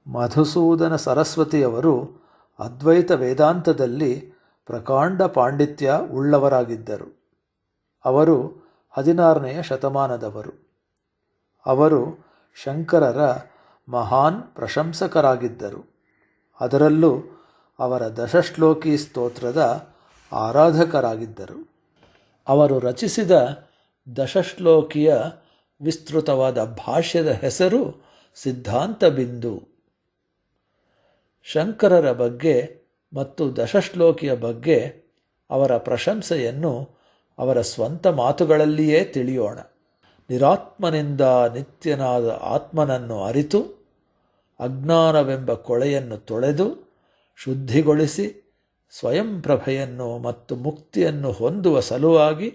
ಮಧುಸೂದನ ಸರಸ್ವತಿಯವರು ಅದ್ವೈತ ವೇದಾಂತದಲ್ಲಿ ಪ್ರಕಾಂಡ ಪಾಂಡಿತ್ಯ ಉಳ್ಳವರಾಗಿದ್ದರು. ಅವರು 16ನೆಯ ಶತಮಾನದವರು. ಅವರು ಶಂಕರರ ಮಹಾನ್ ಪ್ರಶಂಸಕರಾಗಿದ್ದರು. ಅದರಲ್ಲೂ ಅವರ ದಶಶ್ಲೋಕಿ ಸ್ತೋತ್ರದ ಆರಾಧಕರಾಗಿದ್ದರು. ಅವರು ರಚಿಸಿದ ದಶಶ್ಲೋಕಿಯ ವಿಸ್ತೃತವಾದ ಭಾಷ್ಯದ ಹೆಸರು ಸಿದ್ಧಾಂತ ಬಿಂದು. ಶಂಕರರ ಬಗ್ಗೆ ಮತ್ತು ದಶಶ್ಲೋಕಿಯ ಬಗ್ಗೆ ಅವರ ಪ್ರಶಂಸೆಯನ್ನು ಅವರ ಸ್ವಂತ ಮಾತುಗಳಲ್ಲಿಯೇ ತಿಳಿಯೋಣ. ನಿರಾತ್ಮನಿಂದ ನಿತ್ಯನಾದ ಆತ್ಮನನ್ನು ಅರಿತು ಅಜ್ಞಾನವೆಂಬ ಕೊಳೆಯನ್ನು ತೊಳೆದು ಶುದ್ಧಿಗೊಳಿಸಿ ಸ್ವಯಂ ಪ್ರಭೆಯನ್ನು ಮತ್ತು ಮುಕ್ತಿಯನ್ನು ಹೊಂದುವ ಸಲುವಾಗಿ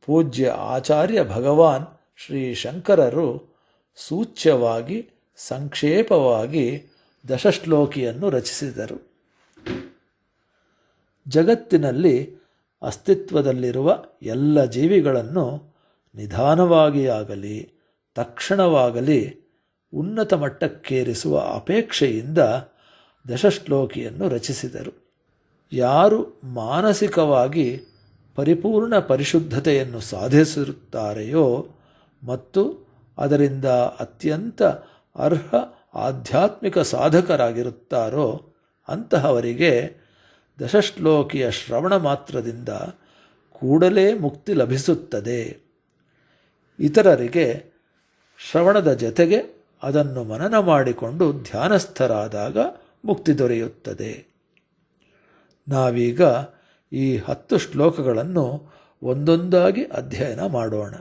ಪೂಜ್ಯ ಆಚಾರ್ಯ ಭಗವಾನ್ ಶ್ರೀ ಶಂಕರರು ಸೂಚ್ಯವಾಗಿ ಸಂಕ್ಷೇಪವಾಗಿ ದಶಶ್ಲೋಕಿಯನ್ನು ರಚಿಸಿದರು. ಜಗತ್ತಿನಲ್ಲಿ ಅಸ್ತಿತ್ವದಲ್ಲಿರುವ ಎಲ್ಲ ಜೀವಿಗಳನ್ನು ನಿಧಾನವಾಗಿಯಾಗಲಿ ತಕ್ಷಣವಾಗಲಿ ಉನ್ನತ ಮಟ್ಟಕ್ಕೇರಿಸುವ ಅಪೇಕ್ಷೆಯಿಂದ ದಶಶ್ಲೋಕಿಯನ್ನು ರಚಿಸಿದರು. ಯಾರು ಮಾನಸಿಕವಾಗಿ ಪರಿಪೂರ್ಣ ಪರಿಶುದ್ಧತೆಯನ್ನು ಸಾಧಿಸಿರುತ್ತಾರೆಯೋ ಮತ್ತು ಅದರಿಂದ ಅತ್ಯಂತ ಅರ್ಹ ಆಧ್ಯಾತ್ಮಿಕ ಸಾಧಕರಾಗಿರುತ್ತಾರೋ ಅಂತಹವರಿಗೆ ದಶಶ್ಲೋಕಿಯ ಶ್ರವಣ ಮಾತ್ರದಿಂದ ಕೂಡಲೇ ಮುಕ್ತಿ ಲಭಿಸುತ್ತದೆ. ಇತರರಿಗೆ ಶ್ರವಣದ ಜೊತೆಗೆ ಅದನ್ನು ಮನನ ಮಾಡಿಕೊಂಡು ಧ್ಯಾನಸ್ಥರಾದಾಗ ಮುಕ್ತಿ ದೊರೆಯುತ್ತದೆ. ನಾವೀಗ ಈ 10 ಶ್ಲೋಕಗಳನ್ನು ಒಂದೊಂದಾಗಿ ಅಧ್ಯಯನ ಮಾಡೋಣ.